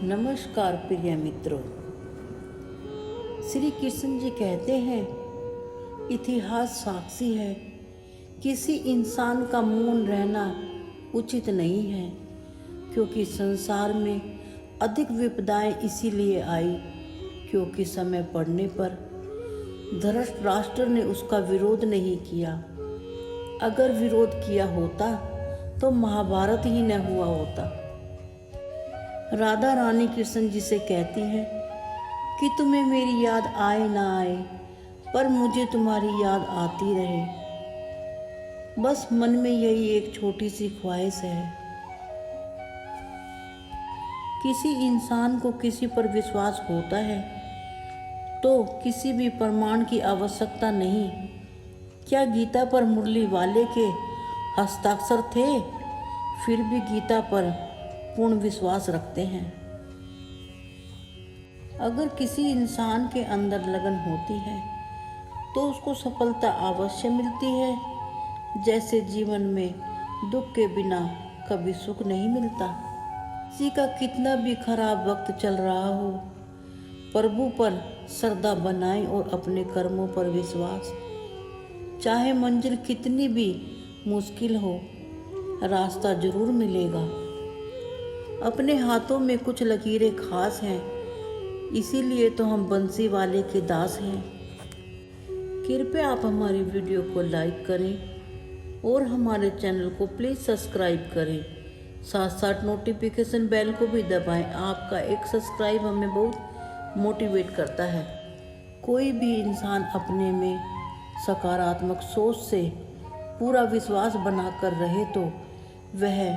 नमस्कार प्रिय मित्रों। श्री कृष्ण जी कहते हैं, इतिहास साक्षी है, किसी इंसान का मौन रहना उचित नहीं है, क्योंकि संसार में अधिक विपदाएं इसीलिए आई क्योंकि समय पड़ने पर धृतराष्ट्र ने उसका विरोध नहीं किया। अगर विरोध किया होता तो महाभारत ही न हुआ होता। राधा रानी कृष्ण जी से कहती है कि तुम्हें मेरी याद आए ना आए, पर मुझे तुम्हारी याद आती रहे। बस मन में यही एक छोटी सी ख्वाहिश है। किसी इंसान को किसी पर विश्वास होता है तो किसी भी प्रमाण की आवश्यकता नहीं। क्या गीता पर मुरली वाले के हस्ताक्षर थे? फिर भी गीता पर पूर्ण विश्वास रखते हैं। अगर किसी इंसान के अंदर लगन होती है तो उसको सफलता अवश्य मिलती है। जैसे जीवन में दुख के बिना कभी सुख नहीं मिलता। किसी का कितना भी खराब वक्त चल रहा हो, प्रभु पर श्रद्धा बनाएं और अपने कर्मों पर विश्वास। चाहे मंजिल कितनी भी मुश्किल हो, रास्ता जरूर मिलेगा। अपने हाथों में कुछ लकीरें खास हैं, इसीलिए तो हम बंसी वाले के दास हैं। कृपया आप हमारी वीडियो को लाइक करें और हमारे चैनल को प्लीज़ सब्सक्राइब करें। साथ साथ नोटिफिकेशन बेल को भी दबाएं। आपका एक सब्सक्राइब हमें बहुत मोटिवेट करता है। कोई भी इंसान अपने में सकारात्मक सोच से पूरा विश्वास बनाकर रहे तो वह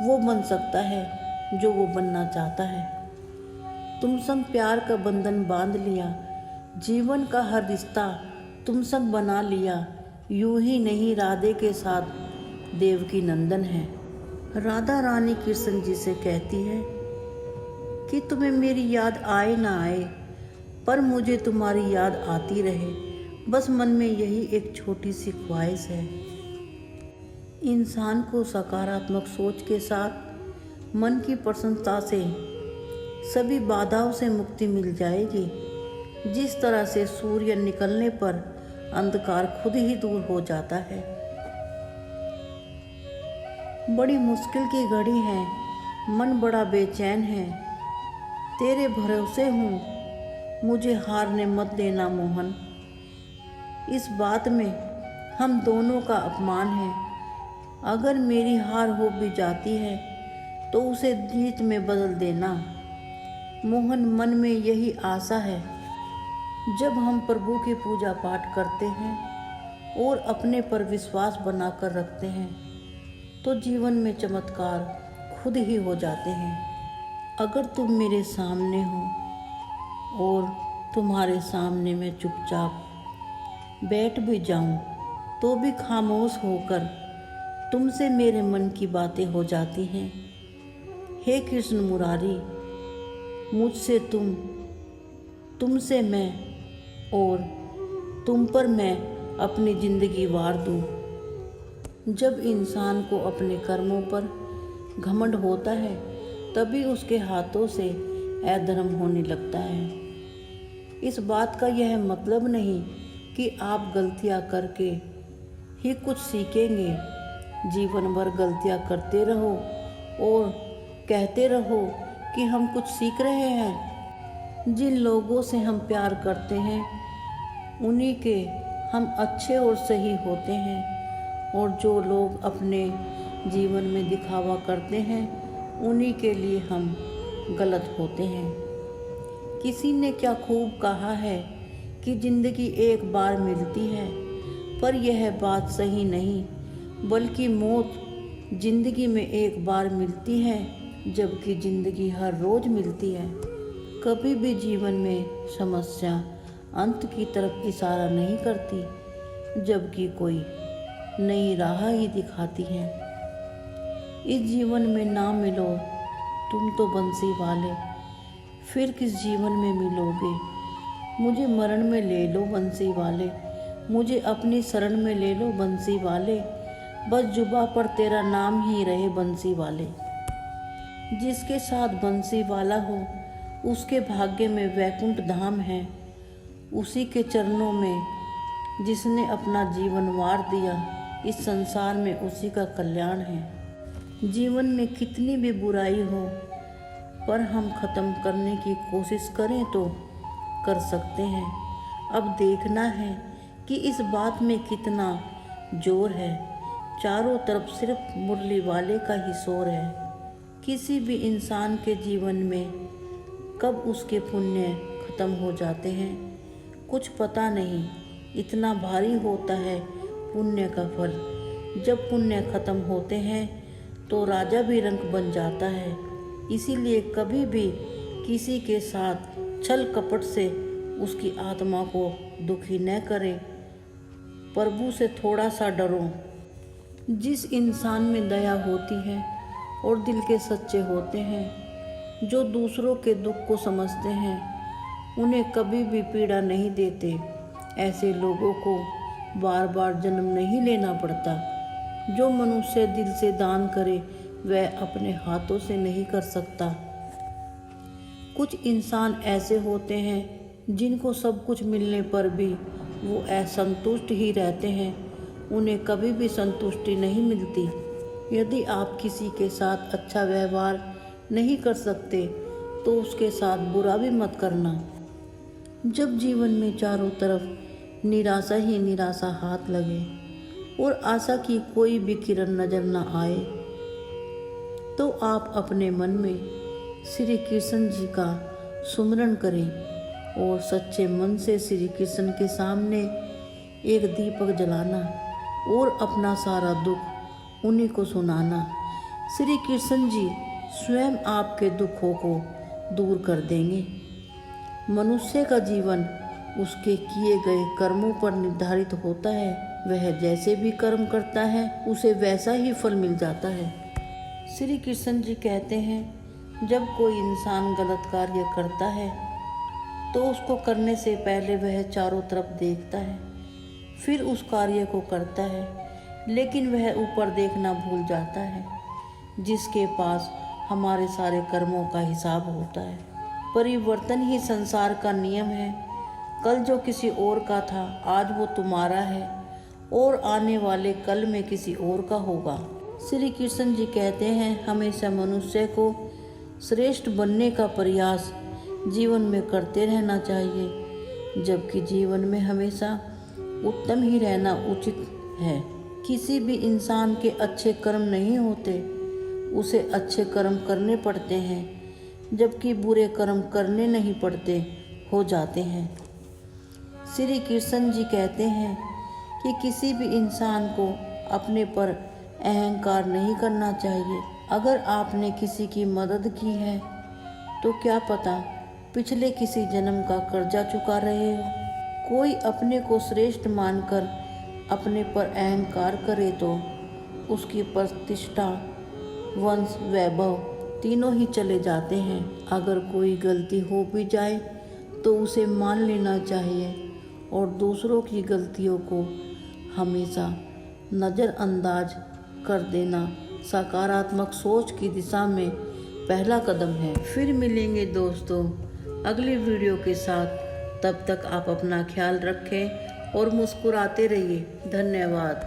वो बन सकता है जो वो बनना चाहता है। तुम संग प्यार का बंधन बांध लिया, जीवन का हर रिश्ता तुम संग बना लिया। यूं ही नहीं राधे के साथ देवकी नंदन है। राधा रानी कृष्ण जी से कहती है कि तुम्हें मेरी याद आए ना आए, पर मुझे तुम्हारी याद आती रहे। बस मन में यही एक छोटी सी ख्वाहिश है। इंसान को सकारात्मक सोच के साथ मन की प्रसन्नता से सभी बाधाओं से मुक्ति मिल जाएगी। जिस तरह से सूर्य निकलने पर अंधकार खुद ही दूर हो जाता है। बड़ी मुश्किल की घड़ी है, मन बड़ा बेचैन है। तेरे भरोसे हूँ, मुझे हारने मत देना मोहन। इस बात में हम दोनों का अपमान है। अगर मेरी हार हो भी जाती है तो उसे जीत में बदल देना मोहन। मन में यही आशा है। जब हम प्रभु की पूजा पाठ करते हैं और अपने पर विश्वास बनाकर रखते हैं तो जीवन में चमत्कार खुद ही हो जाते हैं। अगर तुम मेरे सामने हो और तुम्हारे सामने मैं चुपचाप बैठ भी जाऊं तो भी खामोश होकर तुमसे मेरे मन की बातें हो जाती हैं। हे कृष्ण मुरारी, मुझसे तुम, तुमसे मैं और तुम पर मैं अपनी ज़िंदगी वार दूं। जब इंसान को अपने कर्मों पर घमंड होता है तभी उसके हाथों से अधर्म होने लगता है। इस बात का यह मतलब नहीं कि आप गलतियां करके ही कुछ सीखेंगे। जीवन भर गलतियां करते रहो और कहते रहो कि हम कुछ सीख रहे हैं। जिन लोगों से हम प्यार करते हैं उन्हीं के हम अच्छे और सही होते हैं, और जो लोग अपने जीवन में दिखावा करते हैं उन्हीं के लिए हम गलत होते हैं। किसी ने क्या खूब कहा है कि ज़िंदगी एक बार मिलती है, पर यह बात सही नहीं, बल्कि मौत ज़िंदगी में एक बार मिलती है, जबकि ज़िंदगी हर रोज़ मिलती है। कभी भी जीवन में समस्या अंत की तरफ इशारा नहीं करती, जबकि कोई नई राह ही दिखाती है। इस जीवन में ना मिलो तुम तो बंसी वाले, फिर किस जीवन में मिलोगे? मुझे मरण में ले लो बंसी वाले, मुझे अपनी शरण में ले लो बंसी वाले। बस जुबा पर तेरा नाम ही रहे बंसी वाले। जिसके साथ बंसी वाला हो उसके भाग्य में वैकुंठ धाम है। उसी के चरणों में जिसने अपना जीवन वार दिया, इस संसार में उसी का कल्याण है। जीवन में कितनी भी बुराई हो पर हम ख़त्म करने की कोशिश करें तो कर सकते हैं। अब देखना है कि इस बात में कितना जोर है। चारों तरफ सिर्फ मुरली वाले का ही शोर है। किसी भी इंसान के जीवन में कब उसके पुण्य खत्म हो जाते हैं कुछ पता नहीं। इतना भारी होता है पुण्य का फल। जब पुण्य खत्म होते हैं तो राजा भी रंक बन जाता है। इसीलिए कभी भी किसी के साथ छल कपट से उसकी आत्मा को दुखी न करें। प्रभु से थोड़ा सा डरो। जिस इंसान में दया होती है और दिल के सच्चे होते हैं, जो दूसरों के दुख को समझते हैं, उन्हें कभी भी पीड़ा नहीं देते। ऐसे लोगों को बार बार जन्म नहीं लेना पड़ता। जो मनुष्य दिल से दान करे वह अपने हाथों से नहीं कर सकता। कुछ इंसान ऐसे होते हैं जिनको सब कुछ मिलने पर भी वो असंतुष्ट ही रहते हैं। उन्हें कभी भी संतुष्टि नहीं मिलती। यदि आप किसी के साथ अच्छा व्यवहार नहीं कर सकते तो उसके साथ बुरा भी मत करना। जब जीवन में चारों तरफ निराशा ही निराशा हाथ लगे और आशा की कोई भी किरण नजर न आए तो आप अपने मन में श्री कृष्ण जी का सुमिरन करें और सच्चे मन से श्री कृष्ण के सामने एक दीपक जलाना और अपना सारा दुख उन्हीं को सुनाना। श्री कृष्ण जी स्वयं आपके दुखों को दूर कर देंगे। मनुष्य का जीवन उसके किए गए कर्मों पर निर्धारित होता है। वह जैसे भी कर्म करता है उसे वैसा ही फल मिल जाता है। श्री कृष्ण जी कहते हैं, जब कोई इंसान गलत कार्य करता है तो उसको करने से पहले वह चारों तरफ देखता है, फिर उस कार्य को करता है। लेकिन वह ऊपर देखना भूल जाता है, जिसके पास हमारे सारे कर्मों का हिसाब होता है। परिवर्तन ही संसार का नियम है। कल जो किसी और का था आज वो तुम्हारा है और आने वाले कल में किसी और का होगा। श्री कृष्ण जी कहते हैं, हमेशा मनुष्य को श्रेष्ठ बनने का प्रयास जीवन में करते रहना चाहिए, जबकि जीवन में हमेशा उत्तम ही रहना उचित है। किसी भी इंसान के अच्छे कर्म नहीं होते, उसे अच्छे कर्म करने पड़ते हैं, जबकि बुरे कर्म करने नहीं पड़ते, हो जाते हैं। श्री कृष्ण जी कहते हैं कि किसी भी इंसान को अपने पर अहंकार नहीं करना चाहिए। अगर आपने किसी की मदद की है तो क्या पता पिछले किसी जन्म का कर्जा चुका रहे हो। कोई अपने को श्रेष्ठ मानकर अपने पर अहंकार करे तो उसकी प्रतिष्ठा, वंश, वैभव तीनों ही चले जाते हैं। अगर कोई गलती हो भी जाए तो उसे मान लेना चाहिए और दूसरों की गलतियों को हमेशा नज़रअंदाज कर देना सकारात्मक सोच की दिशा में पहला कदम है। फिर मिलेंगे दोस्तों अगली वीडियो के साथ। तब तक आप अपना ख्याल रखें और मुस्कुराते रहिए। धन्यवाद।